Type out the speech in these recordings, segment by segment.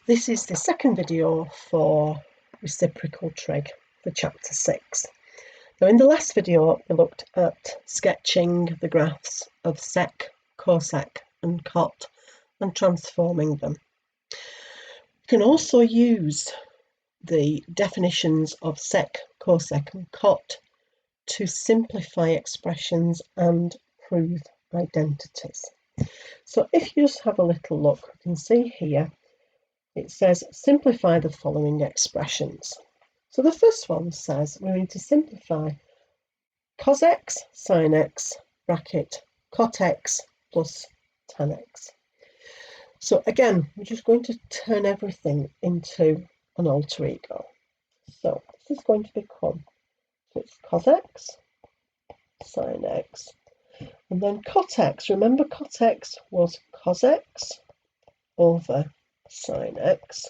This is the second video for reciprocal trig for chapter 6. Now in the last video we looked at sketching the graphs of sec, cosec and cot and transforming them. You can also use the definitions of sec, cosec and cot to simplify expressions and prove identities. So if you just have a little look, you can see here it says simplify the following expressions. So the first one says we need to simplify cos x sin x bracket cot x plus tan x. So again, we're just going to turn everything into an alter ego. So this is going to become, so it's cos x, sin x, and then cot x. Remember cot x was cos x over sin x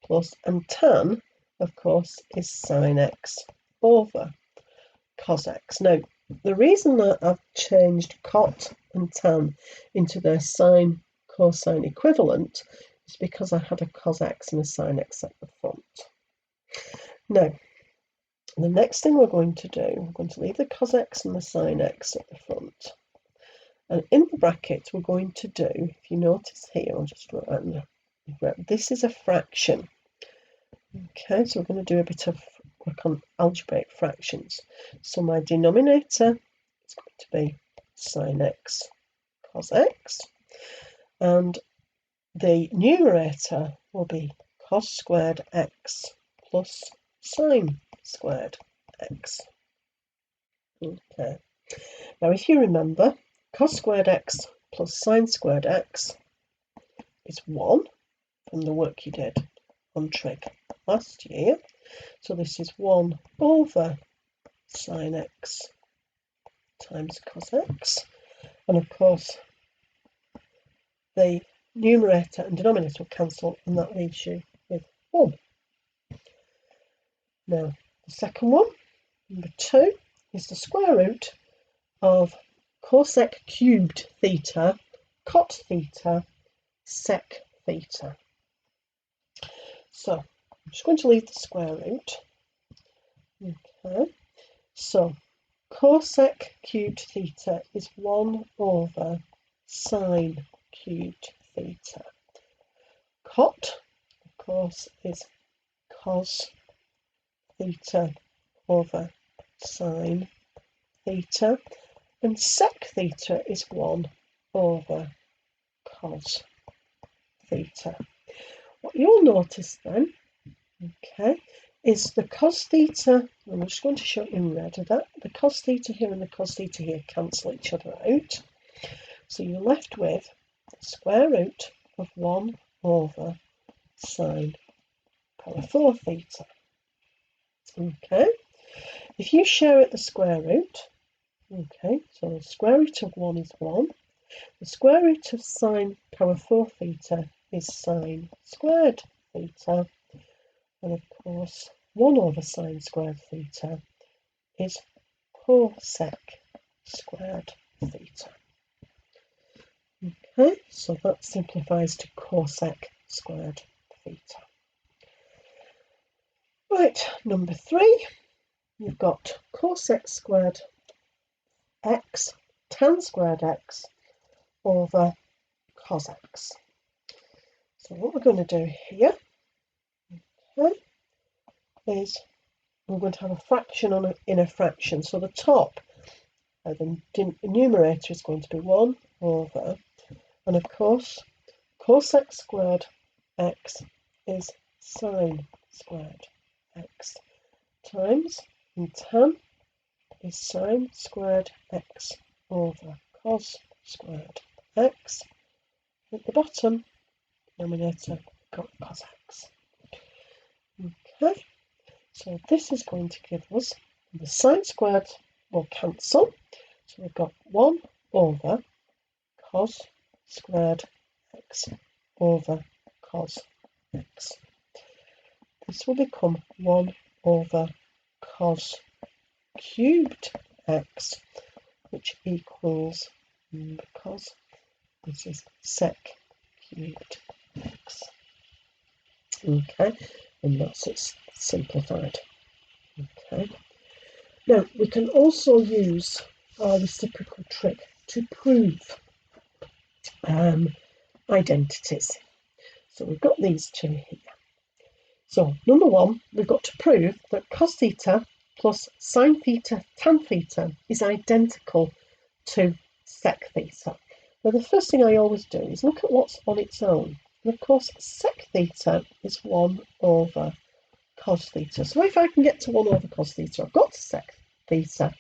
plus, and tan of course is sin x over cos x. Now the reason that I've changed cot and tan into their sine cosine equivalent is because I had a cos x and a sin x at the front. Now the next thing we're going to do, we're going to leave the cos x and the sin x at the front, and in the bracket we're going to do, if you notice here, I'll just write this is a fraction. Okay, so we're going to do a bit of work on algebraic fractions. So my denominator is going to be sin x cos x, and the numerator will be cos squared x plus sin squared x. Okay, now if you remember, cos squared x plus sin squared x is 1 from the work you did on trig last year. So this is 1 over sin x times cos x, and of course the numerator and denominator will cancel, and that leaves you with 1. Now the second one, number 2, is the square root of cosec cubed theta cot theta sec theta. So I'm just going to leave the square root. Okay, so cosec cubed theta is 1 over sine cubed theta. Cot, of course, is cos theta over sine theta, and sec theta is 1 over cos theta. What you'll notice then, okay, is the cos theta, and I'm just going to show it in red, that the cos theta here and the cos theta here cancel each other out. So you're left with the square root of 1 over sine power 4 theta. Okay, if you share at the square root, okay, so the square root of 1 is 1. The square root of sine power 4 theta is sine squared theta, and of course 1 over sine squared theta is cosec squared theta. Okay, so that simplifies to cosec squared theta. Right, number 3, you've got cosec squared x tan squared x over cos x. So what we're going to do here, okay, is we're going to have a fraction in a fraction. So the top, the numerator is going to be 1 over, and of course cosec squared x is sine squared x, times, and tan is sine squared x over cos squared x. At the bottom, denominator got cos x. Okay, so this is going to give us, the sine squared will cancel, so we've got 1 over cos squared x over cos x. This will become 1 over cos cubed x, which equals, because this is sec cubed x. Okay, and that's it simplified. Okay. Now we can also use our reciprocal trick to prove identities. So we've got these two here. So number one, we've got to prove that cos theta plus sine theta tan theta is identical to sec theta. Now the first thing I always do is look at what's on its own. And of course sec theta is 1 over cos theta. So if I can get to 1 over cos theta, I've got to sec theta,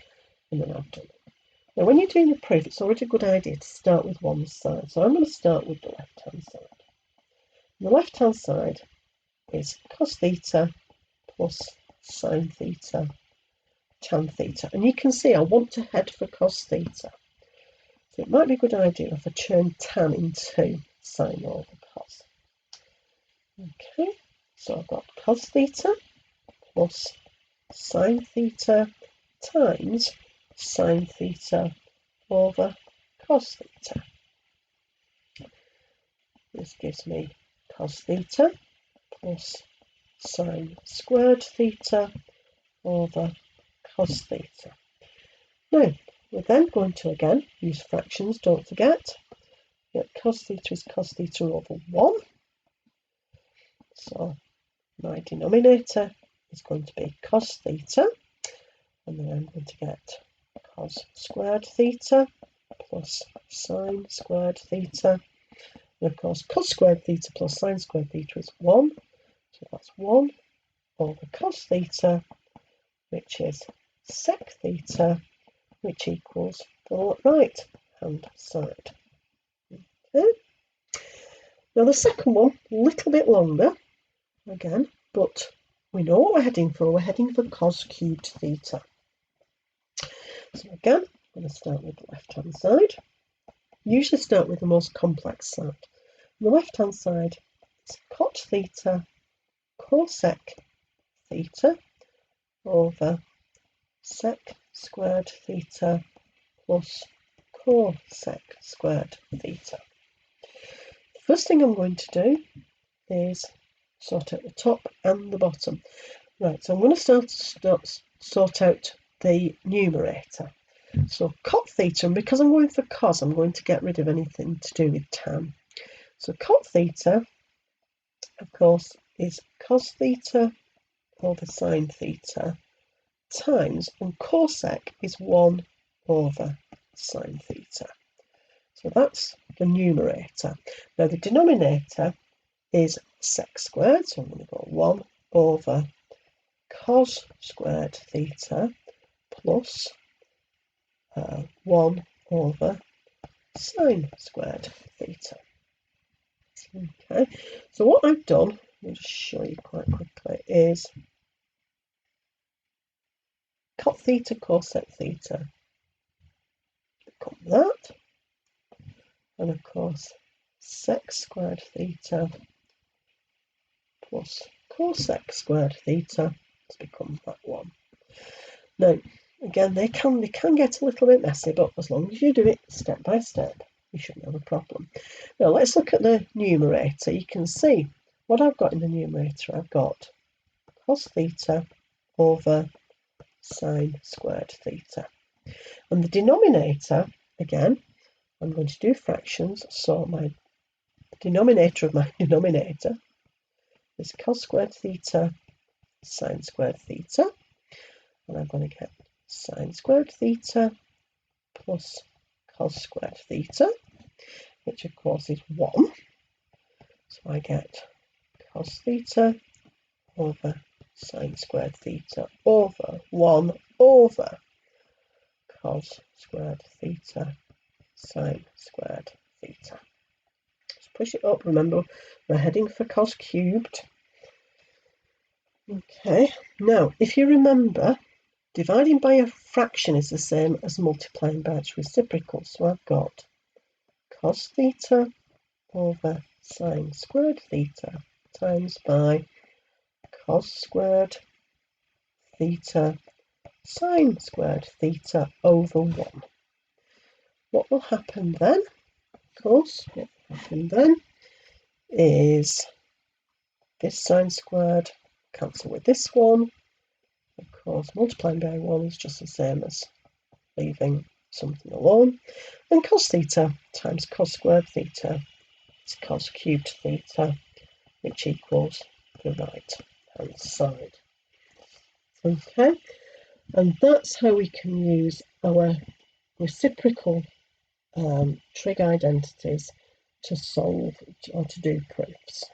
and then I've done it. Now when you're doing the proof, it's always a good idea to start with one side. So I'm going to start with the left-hand side. And the left-hand side is cos theta plus sine theta tan theta. And you can see I want to head for cos theta. So it might be a good idea if I turn tan into sine over cos. Okay, so I've got cos theta plus sine theta times sine theta over cos theta. This gives me cos theta plus sine squared theta over cos theta. Now, we're then going to again use fractions, don't forget. Yet cos theta is cos theta over 1. So my denominator is going to be cos theta, and then I'm going to get cos squared theta plus sine squared theta. And of course, cos squared theta plus sine squared theta is 1. So that's 1 over cos theta, which is sec theta, which equals the right hand side. Okay. Now the second one, a little bit longer again, but we know what we're heading for. We're heading for cos cubed theta. So again, I'm going to start with the left hand side. Usually start with the most complex side. On the left hand side is cot theta cosec theta over sec squared theta plus cosec squared theta. The first thing I'm going to do is sort out the top and the bottom. Right, so I'm going to sort out the numerator. So cot theta, and because I'm going for cos, I'm going to get rid of anything to do with tan. So cot theta, of course, is cos theta over sine theta times, and cosec is 1 over sine theta. So that's the numerator. Now the denominator is sec squared, so I'm going to go 1 over cos squared theta plus 1 over sine squared theta. Okay, so what I've done, let me just show you quite quickly, is cot theta cosec theta, become that, and of course sec squared theta plus cosec squared theta has become that one. Now, again, they can get a little bit messy, but as long as you do it step by step, you shouldn't have a problem. Now, let's look at the numerator. You can see what I've got in the numerator. I've got cos theta over sine squared theta. And the denominator, again, I'm going to do fractions, so my denominator of my denominator is cos squared theta sine squared theta, and I'm going to get sine squared theta plus cos squared theta, which of course is 1. So I get cos theta over sine squared theta over 1 over cos squared theta sine squared theta. Let's push it up. Remember, we're heading for cos cubed. Okay, now if you remember, dividing by a fraction is the same as multiplying by its reciprocal. So I've got cos theta over sine squared theta times by cos squared theta sine squared theta over 1. What will happen then? Of course, what will happen then is this sine squared, cancel with this one. Of course, multiplying by 1 is just the same as leaving something alone. And cos theta times cos squared theta is cos cubed theta, which equals the right hand side. Okay, and that's how we can use our reciprocal trig identities to solve or to do proofs.